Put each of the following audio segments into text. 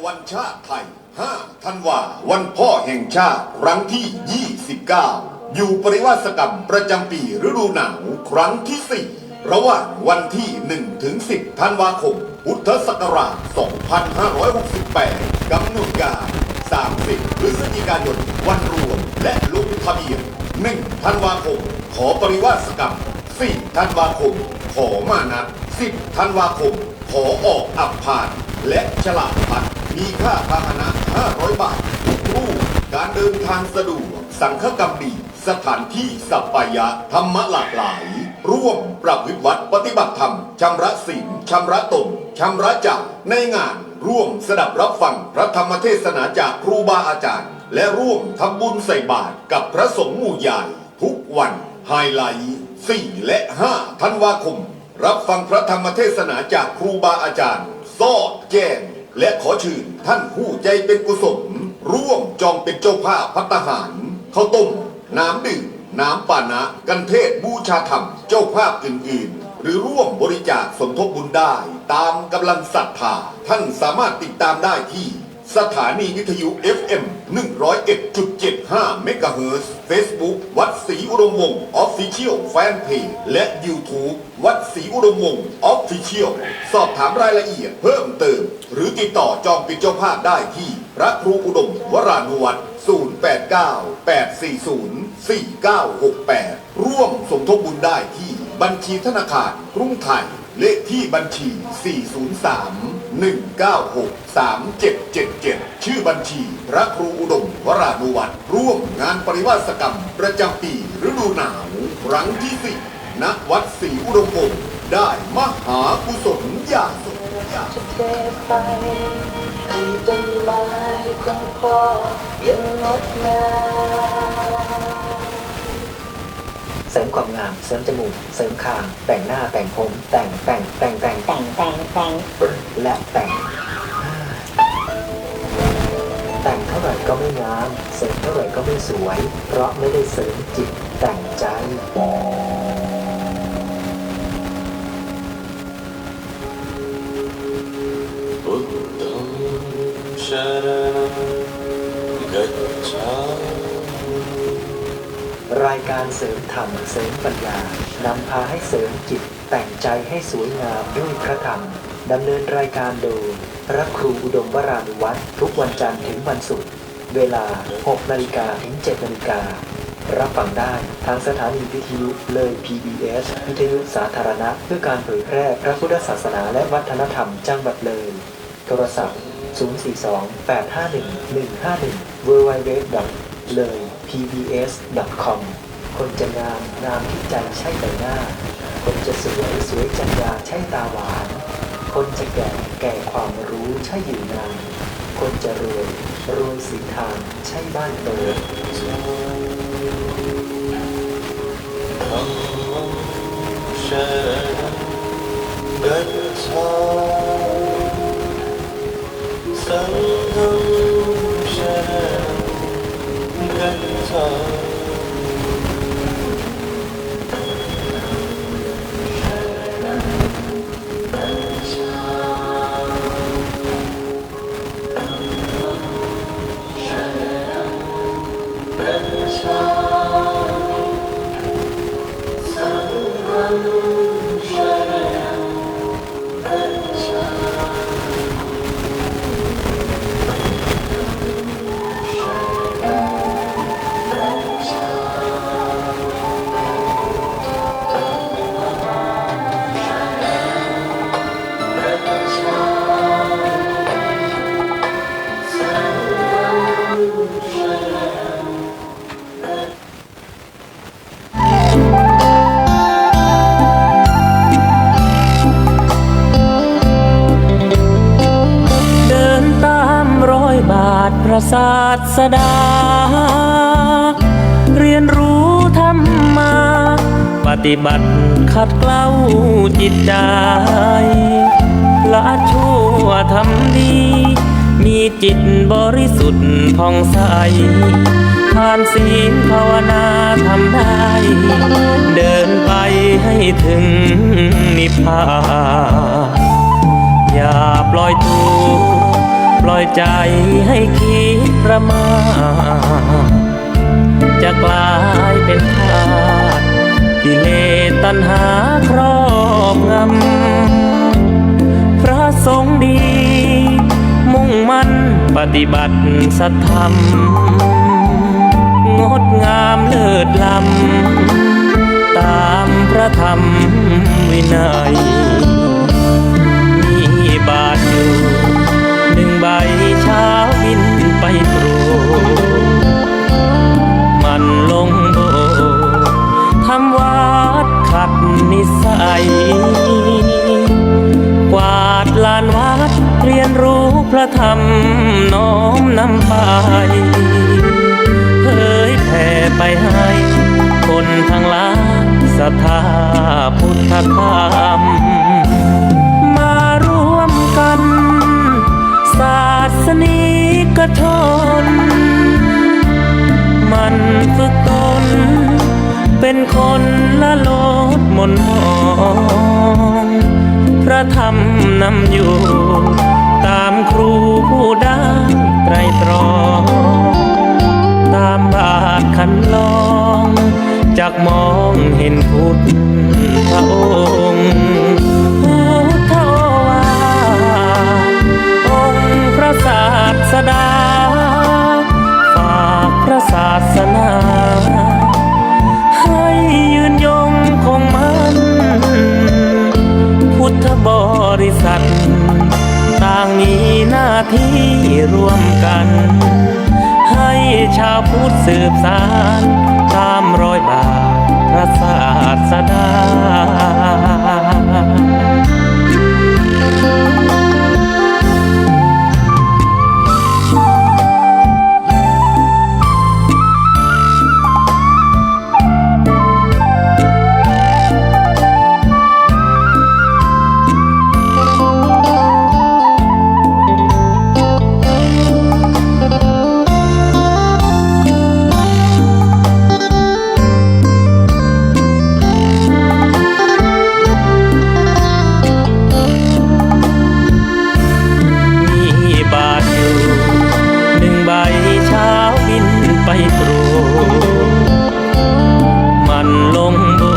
วันชาติไทย 5 ธันวาวันพ่อแห่งชาติครั้งที่ 29 อยู่ปริวาสกรรมประจำปีฤดูหนาวครั้งที่ 4 ระหว่างวันที่ 1 ถึง 10 ธันวาคม พุทธศักราช 2568 กำหนดการ 30 พฤศจิกายน วันรวมและลงทะเบียน 1 ธันวาคม ขอปริวาสกรรม 4 ธันวาคม ขอมานัด 10 ธันวาคม ขอออกอับผ่าน และฉลากพัดมีค่าพาหนะ 500 บาททุกรูปการเดินทางสะดวกสังฆกรรมดีสถานที่สัปปายะธรรมะหลากหลาย ร่วมประพฤติวัดปฏิบัติธรรมชำระศีลชำระตนชำระใจในงานร่วมสดับรับฟังพระธรรมเทศนาจากครูบาอาจารย์ และร่วมทำบุญใส่บาตรกับพระสงฆ์หมู่ใหญ่ทุกวันไฮไลท์ 4 และ 5 ธันวาคมรับฟังพระธรรมเทศนาจากครูบาอาจารย์ซอดแจ้งและขอเชิญท่านผู้ใจเป็นกุศลร่วมจองเป็นเจ้าภาพภัตตาหารข้าวต้มน้ำดื่มน้ำปานะกันเทศบูชาธรรมเจ้าภาพอื่นๆหรือร่วมบริจาคสมทบบุญได้ตามกำลังศรัทธาท่านสามารถติดตามได้ที่สถานีวิทยุ FM 101.75 เมกะเฮิรตซ์ Facebook วัดศรีอุดมวงศ์ Official Fanpage และ YouTube วัดศรีอุดมวงศ์ Official สอบถามรายละเอียดเพิ่มเติมหรือติดต่อจองเป็นเจ้าภาพได้ที่พระครูอุดมวรานุวัตร 089-840-4968 ร่วมสมทบบุญได้ที่บัญชีธนาคารกรุงไทยเลขที่บัญชี 403-196-3777 ชื่อบัญชีพระครูอุดมวรานุวัตรร่วมงานปริวาสกรรมประจำปีฤดูหนาวครั้งที่ 4 ณ วัดศรีอุดมวงศ์ได้มหากุศลอย่างสุดจะเก็บไปให้ต้นไม้ของพ่อยังงดงามเสริมความงามเสริมจมูกเสริมคางแต่งหน้าแต่งผมแต่งและแต่งเท่าไหร่ก็ไม่งามเสริมเท่าไหร่ก็ไม่สวยเพราะไม่ได้เสริมจิตแต่งใจบุตตงชรณังกัจฉามิรายการเสริมธรรมเสริมปัญญานำพาให้เสริมจิตแต่งใจให้สวยงามด้วยพระธรรมดำเนินรายการโดยพระครูอุดมวรานุวัตรทุกวันจันทร์ถึงวันศุกร์เวลา 6 นาฬิกาถึง 7 นาฬิการับฟังได้ทางสถานีวิทยุเลย PBS วิทยุสาธารณะเพื่อการเผยแพร่พระพุทธศาสนาและวัฒนธรรมจังหวัดเลยโทรศัพท์ 042-851-151 www.pbs.com คนจะงามที่ใจใช่ใบหน้าคนจะสวยจัญญาใช่ตาหวานคนจะแก่ความรู้ใช่อยู่นานคนจะรวยสีทางใช่บ้านเปิดธัมมังชรณังกัจฉามิสังฆังชรณังกัจฉามิศาสดาเรียนรู้ธรรมาปฏิบัติขัดเกลาจิตใจละชั่วทำดีมีจิตบริสุทธิ์ผ่องใสทานศีลภาวนาทำได้เดินไปให้ถึงนิพพานอย่าปล่อยตัว ปล่อยใจให้คิดประมาทจะกลายเป็นทาสกิเลสตัณหาครอบงำพระสงฆ์ดี มุ่งมั่นปฏิบัติสัทธรรม งดงามเลิศล้ำตามพระธรรมวินัย มีบาทอยู่1 ใบเช้าบินไปตรวจมันลงโบสถ์ทำวัดขัดนิสัย กวาดลานวัดเรียนรู้พระธรรมน้อมนำไปเผยแผ่ไปให้คนทั้งหลายศรัทธาพุทธธรรมมาร่วมกันศาสนิกชนมันฝึกตนเป็นคนละโลดมนมองพระธรรมนำอยู่ตามครูผู้ได้ไตรตรองตามบาทขันลองจากมองเห็นพุทธพระองค์พุทธวาองค์พระศาสดาฝากพระศาสนาให้ยืนยงคงมันพุทธบริษัทต่างมีหน้าที่ร่วมกันให้ชาวพุทธสืบสานตามรอยบาทพระศาสดาไปโปรดมันลงโบส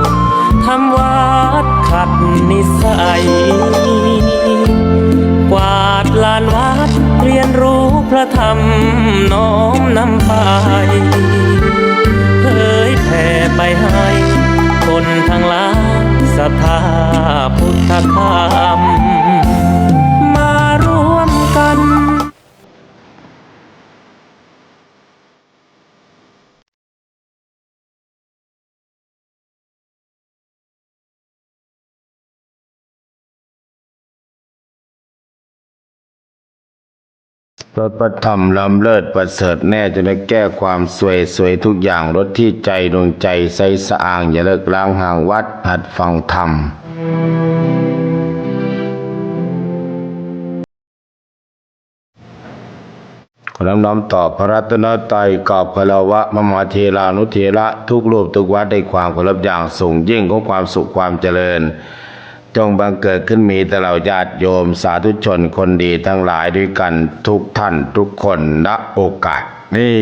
ถ์ทำวัดขัดนิสัย กวาดลานวัดเรียนรู้พระธรรมน้อมนำไปเผยแผ่ไปให้คนทั้งหลายศรัทธาพุทธธรรมมาร่วมกัน รถประธรรมล้ำเลิศประเสริฐแน่จะได้แก้ความสวยทุกอย่างรถที่ใจดวงใจใสสะอาดอย่าเลิกล้างห่างวัดหัดฟังธรรมขอน้อมต่อพระรัตนตรัยกราบคารวะมหาเถรานุเถระทุกรูปทุกวัดได้ความเคารพอย่างสูงยิ่งของความสุขความเจริญจงบังเกิดขึ้นมีแต่เราญาติโยมสาธุชนคนดีทั้งหลายด้วยกันทุกท่านทุกคนณโอกาสนี้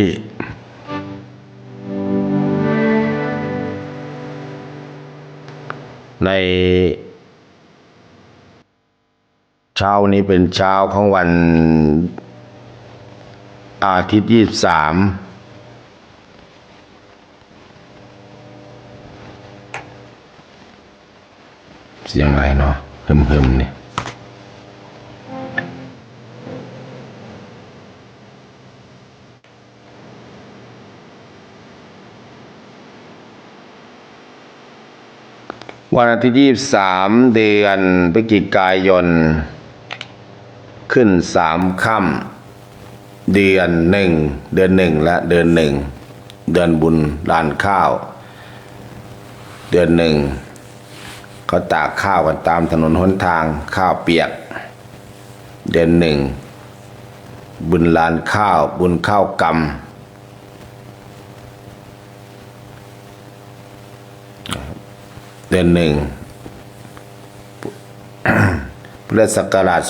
ในเช้านี้เป็นเช้าของวันอาทิตย์23เสียงอะไรเนาะหึมเนี่ยวันอาทิตย์23เดือนพฤศจิกายนขึ้น3ค่ำเดือน1และเดือน1เดือนบุญลานข้าวเดือน1เขาตากข้าวกันตามถนนหนทางข้าวเปียกเดือน1บุญลานข้าวบุญข้าวกำเดือน1 พุทธศักราช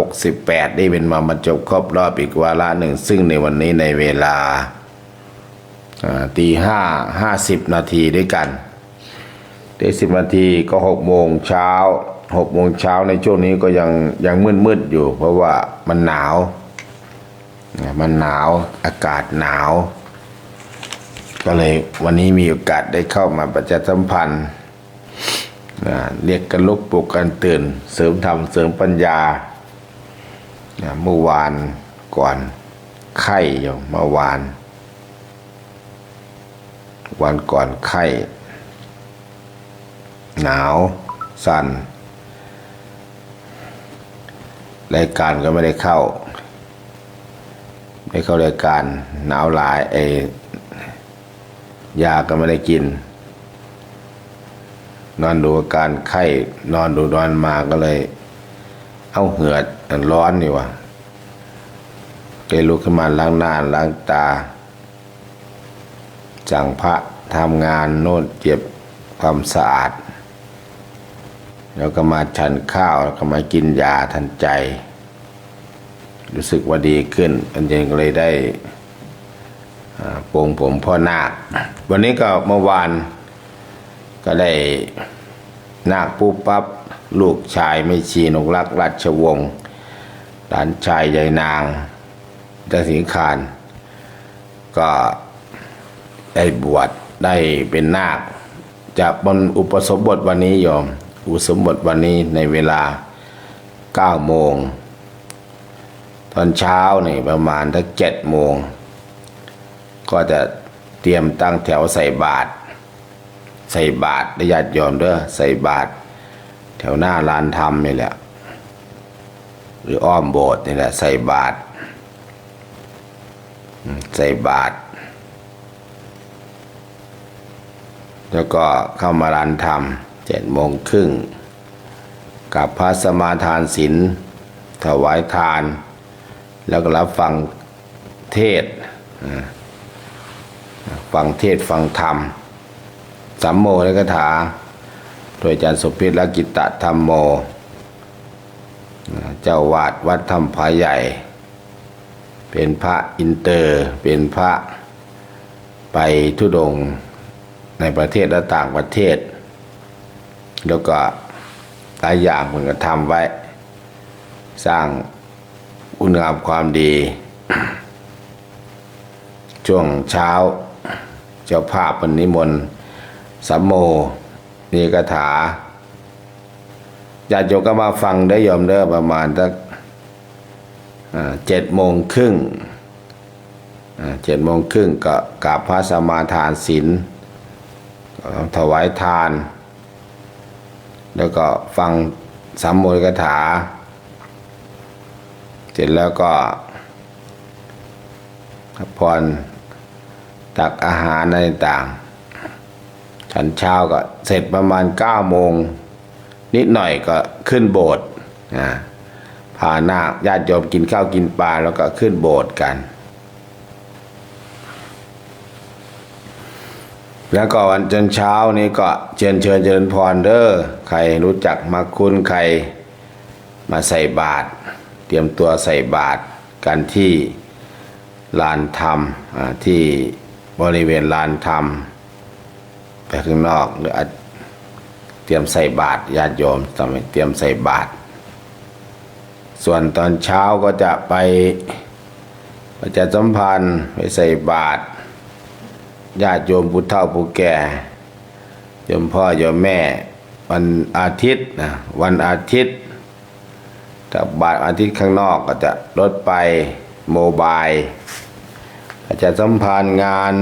2568 ได้เป็นมาบรรจบครบรอบอีกวาระหนึ่งซึ่งในวันนี้ในเวลาตี 5:50 นาทีด้วยกันได้10 นาทีก็6 โมงเช้า6 โมงเช้าในช่วงนี้ก็ยังมืดอยู่เพราะว่ามันหนาวอากาศหนาวก็เลยวันนี้มีโอกาสได้เข้ามาประชาสัมพันธ์เรียกกันลุกปลุกกันตื่นเสริมธรรมเสริมปัญญาเมื่อวานก่อนไข้อยู่เมื่อวานก่อนไข้หนาวสั่นรายการก็ไม่ได้เข้ารายการหนาวหลายยาก็ไม่ได้กินนอนดูอาการไข้นอนมาก็เลยเอาเหือดร้อนนี่วะเลยลุกขึ้นมาล้างหน้าล้างตาสั่งพระทำงานโน่นเก็บความสะอาดแล้วก็มาฉันข้าวแล้วก็มากินยาทันใจรู้สึกว่าดีขึ้นอันเองก็เลยได้ปลงผมพ่อนาควันนี้ก็เมื่อวานก็ได้นาคปุ๊บปั๊บลูกชายไม่ชีนกรักราชวงศ์หลานชายยายนางตะสิงคานก็ได้บวชได้เป็นนาคจากบนอุปสมบทวันนี้โยมอุปสมบทวันนี้ในเวลา 9 โมงตอนเช้านี่ประมาณถ้า7 โมงก็จะเตรียมตั้งแถวใส่บาตรได้ญาติโยมเด้อใส่บาตรแถวหน้าลานธรรมนี่แหละหรืออ้อมโบสถ์นี่แหละใส่บาตรแล้วก็เข้ามาลานธรรม7:30กับพระสมาทานศีลถวายทานแล้วก็รับฟังเทศฟังธรรมสัมโมและคาถาโดยอาจารย์สุพิษและกิตตธรรมโมเจ้าวาดวัดธรรมภายใหญ่เป็นพระอินเตอร์เป็นพระไปธุดงค์ในประเทศและต่างประเทศแล้วก็หลายอย่างมันก็ทำไว้สร้างคุณงามความดีช่วงเช้าเจ้าภาพวันนิมนต์สัมโมนี่คาถาญาติโยมก็มาฟังได้ยอมเด้อประมาณสัก7:30 ก็กราบพระสมาทานศีลถวายทานแล้วก็ฟังสัมโมคาถาเสร็จแล้วก็พรตักอาหารอะไรต่างฉันเช้าก็เสร็จประมาณ 9 โมงนิดหน่อยก็ขึ้นโบสถ์พานาคญาติโยมกินข้าวกินปลาแล้วก็ขึ้นโบสถ์กันแล้วก็วันจันทร์เช้านี้ก็เชิญเจริญพรเด้อใครรู้จักมาคุณใครมาใส่บาตรเตรียมตัวใส่บาตรกันที่ลานธรรมที่บริเวณลานธรรมไปข้างนอกหรือเตรียมใส่บาตรญาติโยมเตรียมใส่บาตรส่วนตอนเช้าก็จะไปประชาสัมพันธ์ไปใส่บาตรญาติโยมผู้เฒ่าผู้แก่โยมพ่อโยมแม่วันอาทิตย์วันอาทิตย์ถ้าบาตรอาทิตย์ข้างนอกก็จะลดไปโมบายประชาสัมพันธ์งาน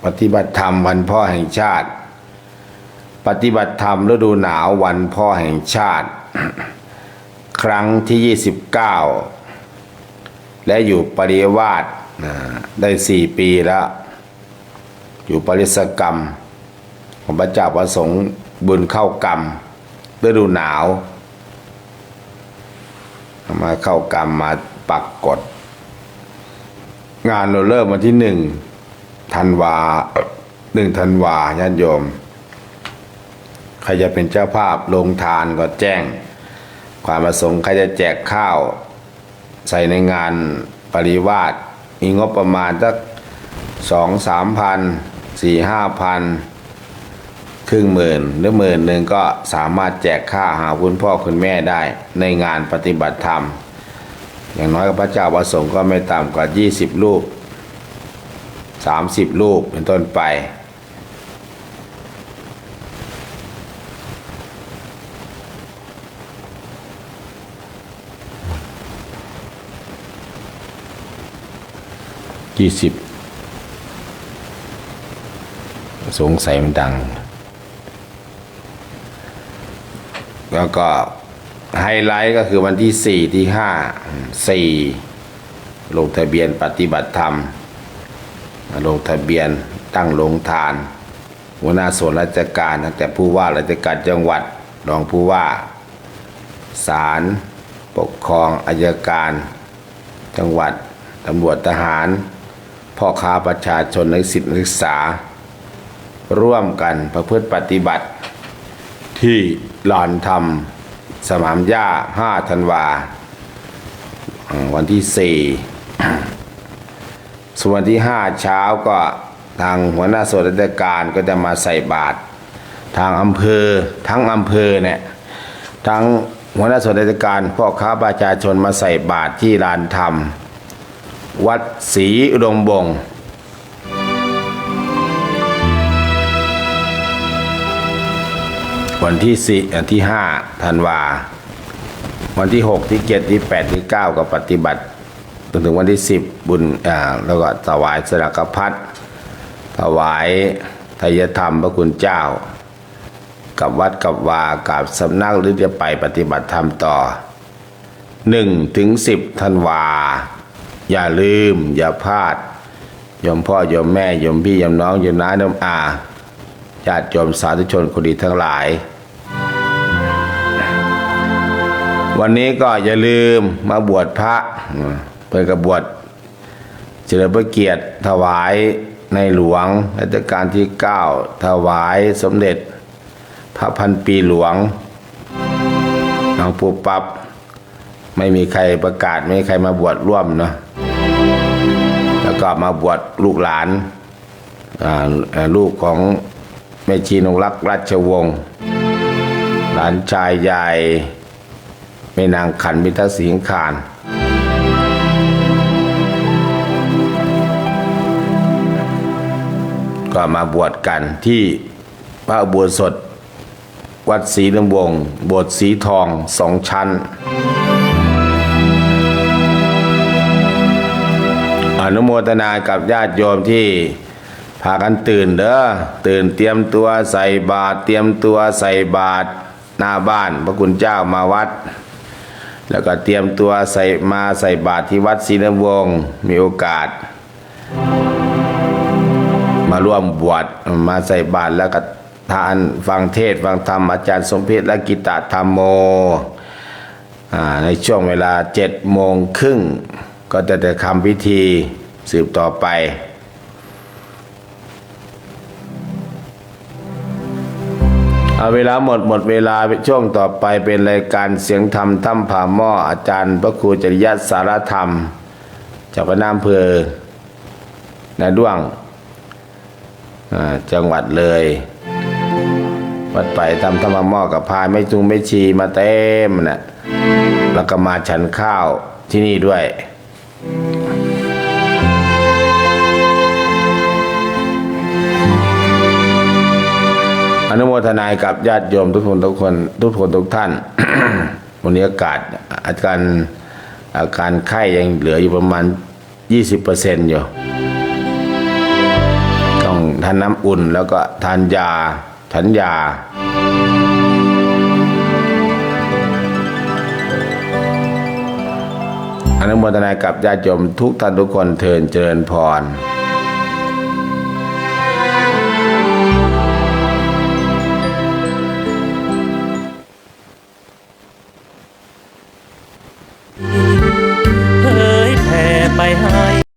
ปฏิบัติธรรมวันพ่อแห่งชาติปฏิบัติธรรมฤดูหนาววันพ่อแห่งชาติครั้งที่29และอยู่ปริวาสได้4 ปีแล้วอยู่ปริศกรรมของพระเจ้าประสงค์บุญเข้ากรรมฤดูหนาวมาเข้ากรรมมาปักกฎงานเราเริ่มวันที่1 ธันวาญาติโยม รจะเป็นเจ้าภาพลงทานก็แจ้งความประสงค์ใครจะแจกข้าวใส่ในงานปริวาสมีงบประมาณสัก2-3 พัน4-5 พันครึ่งหมื่นหรือ10,000ก็สามารถแจกข้าวหาคุณพ่อคุณแม่ได้ในงานปฏิบัติธรรมอย่างน้อยพระเจ้าประสงค์ก็ไม่ต่ำกว่า20 รูป30 รูปเป็นต้นไป20สงสัยมันดังแล้วก็ไฮไลท์ก็คือวันที่4ที่4ลงทะเบียนปฏิบัติธรรมลงทะเบียนตั้งโรงทานหัวหน้าส่วนราชการตั้งแต่ผู้ว่าราชการจังหวัดรองผู้ว่าศาลปกครองอัยการจังหวัดตำรวจทหารพ่อค้าประชาชนนักศึกษาร่วมกันประพฤติปฏิบัติที่ลานธรรมสนามหญ้า5 ธันวาวันที่4ส่วนวันที่5เช้าก็ทางหัวหน้าส่วนราชการก็จะมาใส่บาตรทางอำเภอทั้งอำเภอเนี่ยทั้งหัวหน้าส่วนราชการพ่อค้าประชาชนมาใส่บาตรที่ลานธรรมวัดศรีอุดมบงศ์วันที่5 ธันวาวันที่6ที่7ที่8ที่9ก็ปฏิบัติจนถึงวันที่10บุญแล้วก็ถวายสลักพัดถวายไทยธรรมพระคุณเจ้ากับวัดกับวากับสำนักหรือจะไปปฏิบัติธรรมต่อ1 ถึง 10 ธันวาอย่าลืมอย่าพลาดโยมพ่อโยมแม่โยมพี่โยมน้องโยมน้าโยมอาญาติโยมสาธุชนคนดีทั้งหลายวันนี้ก็อย่าลืมมาบวชพระเพื่อกบวชเฉลิมพระเกียรติถวายในหลวงรัชกาลที่9ถวายสมเด็จพระพันปีหลวงน้องปูปับไม่มีใครประกาศไม่มีใครมาบวชร่วมเนาะแล้วก็มาบวชลูกหลานลูกของแม่ชีนงรักราชวงศ์หลานชายใหญ่แม่นางขันมิตรสิงคานก็มาบวชกันที่พระอุโบสถวัดศรีลำวงโบสถ์สีทอง2 ชั้นอนุโมทนากับญาติโยมที่พากันตื่นเด้อตื่นเตรียมตัวใส่บาตรเตรียมตัวใส่บาตรหน้าบ้านพระคุณเจ้ามาวัดแล้วก็เตรียมตัวใส่บาตรที่วัดศรีลำวงมีโอกาสมาร่วมบวชมาใส่บาตรแล้วก็ทานฟังเทศน์ฟังธรรมอาจารย์สมเพชรและกิตตธรรมโมในช่วงเวลา7:30ก็จะทำพิธีสืบต่อไปเอาเวลาหมดเวลาช่วงต่อไปเป็นรายการเสียงธรรมถ้ำผาหม้ออาจารย์พระครูจริยสารธรรมจากพระนามอำเภอนาด้วงจังหวัดเลยวัดไปทำธรรมหม้อกับพายไม่จุงไม่ชีมาเต็มนะแล้วก็มาฉันข้าวที่นี่ด้วยอนุโมทนากับญาติโยมทุกคนทุกท่าน วันนี้อาการไข้ยังเหลืออยู่ประมาณ 20% อยู่ต้องทานน้ำอุ่นแล้วก็ทานยาฉันยาอนุโมทนากับญาติโยมทุกท่านทุกคนเทินเจริญพร